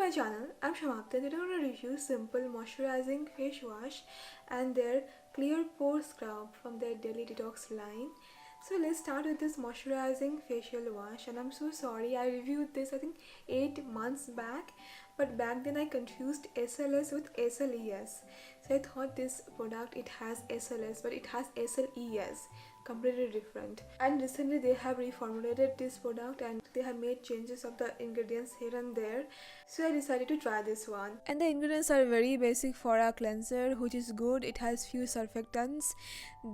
my channel, I'm Shamapta and today I'm going to review Simple Moisturizing Face Wash and their Clear Pore Scrub from their Daily Detox line. So let's start with this moisturizing facial wash, and I'm so sorry I reviewed this I think 8 months back, but back then I confused SLS with SLES. So I thought this product it has SLS but it has SLES, completely different. And recently they have reformulated this product and they have made changes of the ingredients here and there, so I decided to try this one. And the ingredients are very basic for a cleanser, which is good. It has few surfactants,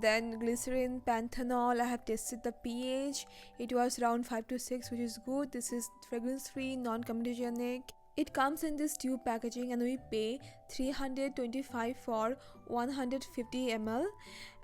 then glycerin, panthenol. I have tested the pH, it was around 5 to 6, which is good. This is fragrance free, non-comedogenic. It comes in this tube packaging and we pay 325 for 150 ml,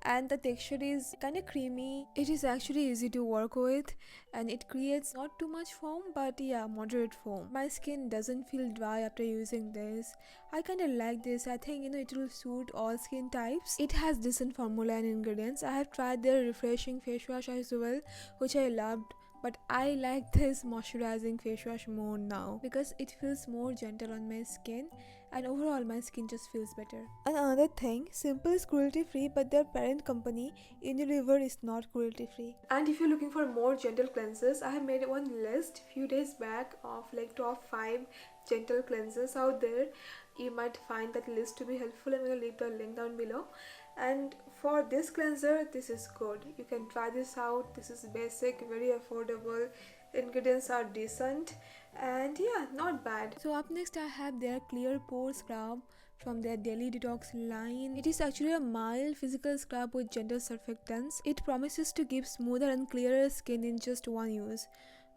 and the texture is kind of creamy. It is actually easy to work with and it creates not too much foam, but yeah, moderate foam. My skin doesn't feel dry after using this. I kind of like this. I think it will suit all skin types. It has decent formula and ingredients. I have tried their refreshing face wash as well, which I loved, but I like this moisturizing face wash more now because it feels more gentle on my skin and overall my skin just feels better. And another thing, Simple is cruelty free, but their parent company Unilever is not cruelty free. And if you're looking for more gentle cleansers, I have made one list few days back of like top 5 gentle cleansers out there. You might find that list to be helpful. I'm going to leave the link down below. And for this cleanser, this is good. You can try this out. This is basic, very affordable, ingredients are decent, and yeah, not bad. So up next I have their Clear Pore Scrub from their Daily Detox line. It is actually a mild physical scrub with gentle surfactants. It promises to give smoother and clearer skin in just one use,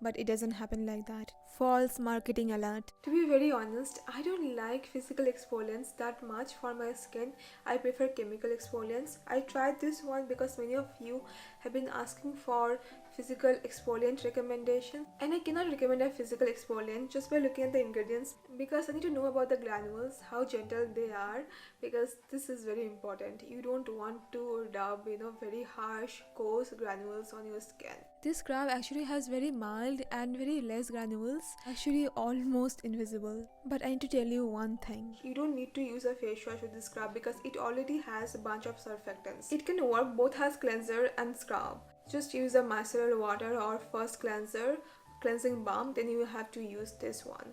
but it doesn't happen like that. False marketing alert. To be very honest, I don't like physical exfoliants that much for my skin. I prefer chemical exfoliants. I tried this one because many of you have been asking for physical exfoliant recommendation, and I cannot recommend a physical exfoliant just by looking at the ingredients because I need to know about the granules, how gentle they are, because this is very important. You don't want to rub very harsh coarse granules on your skin. This scrub actually has very mild and very less granules, actually almost invisible. But I need to tell you one thing, you don't need to use a face wash with this scrub because it already has a bunch of surfactants. It can work both as cleanser and scrub. Just use a micellar water or first cleansing balm, then you have to use this one,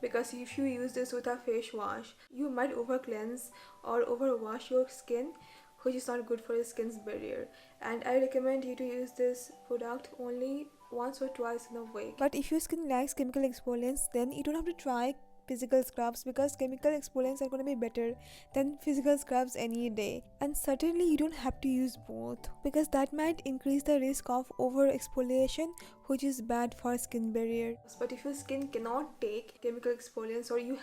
because if you use this with a face wash you might over cleanse or over wash your skin, which is not good for your skin's barrier. And I recommend you to use this product only once or twice in a week. But if your skin lacks chemical exfoliants, then you don't have to try physical scrubs because chemical exfoliants are going to be better than physical scrubs any day. And certainly you don't have to use both because that might increase the risk of over exfoliation, which is bad for skin barrier. But if your skin cannot take chemical exfoliants, or you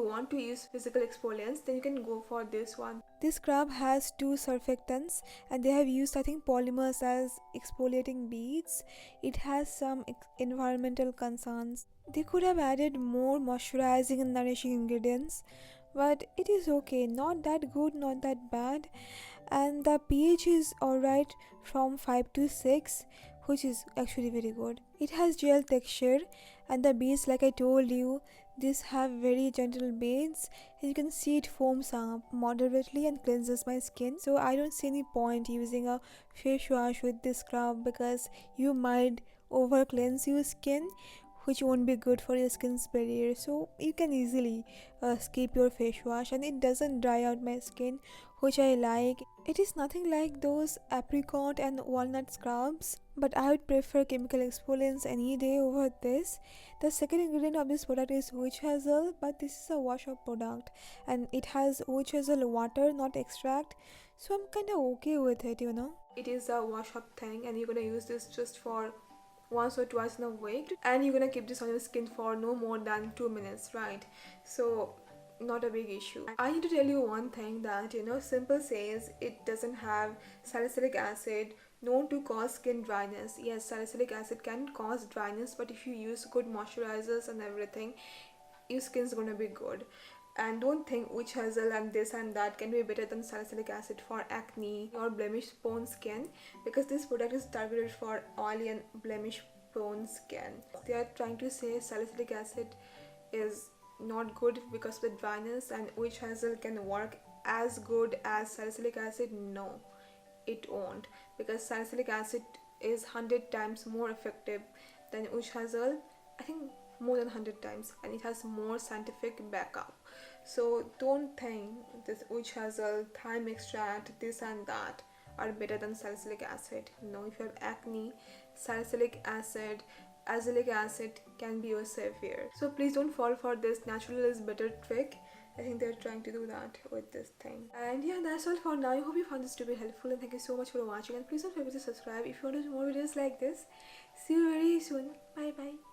want to use physical exfoliants, then you can go for this one. This scrub has 2 surfactants and they have used I think polymers as exfoliating beads. It has some environmental concerns. They could have added more moisturizing and nourishing ingredients, but it is okay, not that good, not that bad. And the pH is alright from 5 to 6, which is actually very good. It has gel texture and the beads, like I told you, these have very gentle beads and you can see it foams up moderately and cleanses my skin. So I don't see any point using a face wash with this scrub because you might over cleanse your skin, which won't be good for your skin's barrier. So you can easily skip your face wash and it doesn't dry out my skin, which I like. It is nothing like those apricot and walnut scrubs, but I would prefer chemical exfoliants any day over this. The second ingredient of this product is witch hazel, but this is a wash up product and it has witch hazel water, not extract, so I'm kind of okay with it. It is a wash up thing and you're gonna use this just for once or twice in a week and you're gonna keep this on your skin for no more than 2 minutes, right? So not a big issue. I need to tell you one thing that Simple says it doesn't have salicylic acid known to cause skin dryness. Yes, salicylic acid can cause dryness, but if you use good moisturizers and everything, your skin's gonna be good. And don't think witch hazel and this and that can be better than salicylic acid for acne or blemish prone skin, because this product is targeted for oily and blemish prone skin. They are trying to say salicylic acid is not good because of the dryness, and witch hazel can work as good as salicylic acid? No, it won't, because salicylic acid is 100 times more effective than witch hazel. I think more than 100 times, and it has more scientific backup. So don't think this witch hazel, thyme extract, this and that are better than salicylic acid. No, if you have acne, salicylic acid, azelaic acid can be your savior. So please don't fall for this natural is better trick. I think they're trying to do that with this thing. And yeah, that's all for now. I hope you found this to be helpful, and thank you so much for watching. And please don't forget to subscribe if you want to do more videos like this. See you very soon. Bye bye.